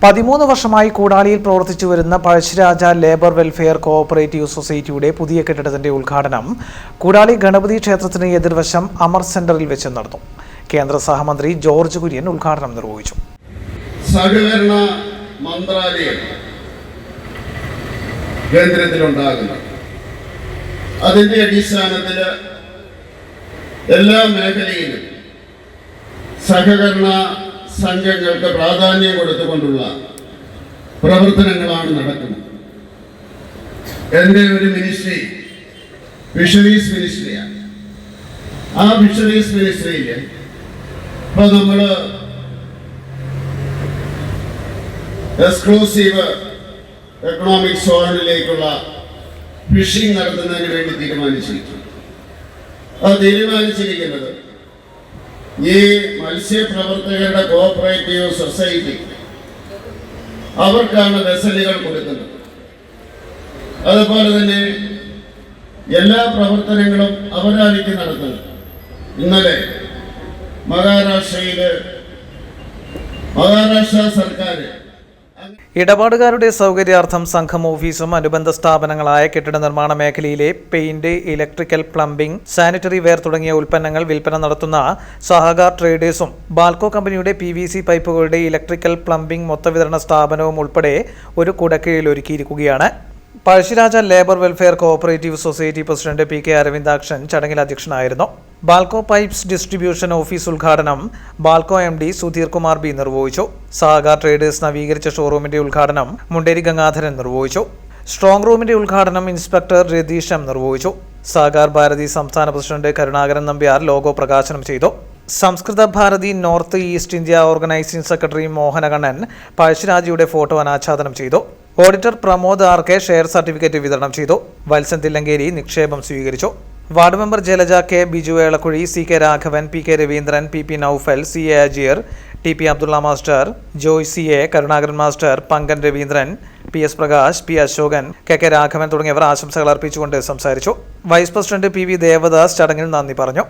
13 വർഷമായി കൂടാളിയിൽ പ്രവർത്തിച്ചു വരുന്ന പഴശ്ശിരാജ ലേബർ വെൽഫെയർ കോഓപ്പറേറ്റീവ് സൊസൈറ്റിയുടെ പുതിയ കെട്ടിടത്തിന്റെ ഉദ്ഘാടനം കൂടാളി ഗണപതി ക്ഷേത്രത്തിന് എതിർവശം അമർ സെന്ററിൽ വെച്ച് നടന്നു. കേന്ദ്ര സഹമന്ത്രി ജോർജ് കുര്യൻ ഉദ്ഘാടനം നിർവഹിച്ചു. സഹകരണ മന്ത്രാലയം കേന്ദ്രത്തിലുണ്ടാകുന്നു. അതിന്റെ അടിസ്ഥാനത്തിൽ എല്ലാ മേഖലയിലും സഹകരണ സംഘങ്ങൾക്ക് പ്രാധാന്യം കൊടുത്തുകൊണ്ടുള്ള പ്രവർത്തനങ്ങളാണ് നടക്കുന്നത്. എൻ്റെ ഒരു മിനിസ്ട്രി ഫിഷറീസ് മിനിസ്ട്രിയാണ്. ആ ഫിഷറീസ് മിനിസ്ട്രിയിൽ ഇപ്പോൾ നമ്മൾ എക്സ്ക്ലൂസീവ് എക്കണോമിക് സോണിലേക്കുള്ള ഫിഷിംഗ് നടത്തുന്നതിന് വേണ്ടി തീരുമാനിച്ചിരിക്കുന്നു. അത് തീരുമാനിച്ചിരിക്കുന്നത് ഈ മത്സ്യപ്രവർത്തകരുടെ കോഓപ്പറേറ്റീവ് സൊസൈറ്റി അവർക്കാണ് വെസലുകൾ കൊടുക്കുന്നത്. അതുപോലെ തന്നെ എല്ലാ പ്രവർത്തനങ്ങളും അവരായിരിക്കും നടത്തുന്നത്. ഇന്നലെ മഹാരാഷ്ട്ര സർക്കാർ ഇടപാടുകാരുടെ സൗകര്യാർത്ഥം സംഘം ഓഫീസും അനുബന്ധ സ്ഥാപനങ്ങളായ കെട്ടിട നിർമ്മാണ മേഖലയിലെ paint, electrical, plumbing, sanitary ware തുടങ്ങിയ ഉൽപ്പന്നങ്ങൾ വിൽപ്പന നടത്തുന്ന സഹകാർ ട്രേഡേഴ്സും ബാൽക്കോ കമ്പനിയുടെ PVC പൈപ്പുകളുടെ ഇലക്ട്രിക്കൽ, പ്ലംബിംഗ് മൊത്തവിതരണ സ്ഥാപനവും ഉൾപ്പെടെ ഒരു കുടക്കീഴിൽ ഒരുക്കിയിരിക്കുകയാണ്. Pazhassiraja labour welfare cooperative society president PK Aravindakshan ചടങ്ങിൽ അധ്യക്ഷനായിരുന്നു. ബാൽക്കോ പൈപ്സ് ഡിസ്ട്രിബ്യൂഷൻ ഓഫീസ് ഉദ്ഘാടനം ബാൽക്കോ MD സുധീർ കുമാർ B നിർവഹിച്ചു. സഹകാർ ട്രേഡേഴ്സ് നവീകരിച്ച ഷോറൂമിന്റെ ഉദ്ഘാടനം മുണ്ടേരി ഗംഗാധരൻ നിർവഹിച്ചു. സ്ട്രോങ് റൂമിന്റെ ഉദ്ഘാടനം ഇൻസ്പെക്ടർ രതീഷ് M നിർവഹിച്ചു. സഹകാർ ഭാരതി സംസ്ഥാന പ്രസിഡന്റ് കരുണാകരൻ നമ്പ്യാർ ലോഗോ പ്രകാശനം ചെയ്തു. Samskrita Bharati north east India organising secretary Mohanakannan പഴശ്ശിരാജയുടെ ഫോട്ടോ അനാച്ഛാദനം ചെയ്തു. Auditor Pramod RK share certificate വിതരണം ചെയ്തു. വത്സൻ തില്ലങ്കേരി നിക്ഷേപം സ്വീകരിച്ചു. Ward member Jalaja K, Biju Elakuzhi, CK Raghavan, PK Raveendran, PP Noufal, CA Ajeer, TP Abdulla master, Joy CA, Karunakaran master, Pankan Raveendran, PS Prakash, P Ashokan, KK Raghavan തുടങ്ങിയവർ ആശംസകൾ അർപ്പിച്ചുകൊണ്ട് സംസാരിച്ചു. വൈസ് പ്രസിഡന്റ് PV ദേവദാസ് ചടങ്ങിൽ നന്ദി പറഞ്ഞു.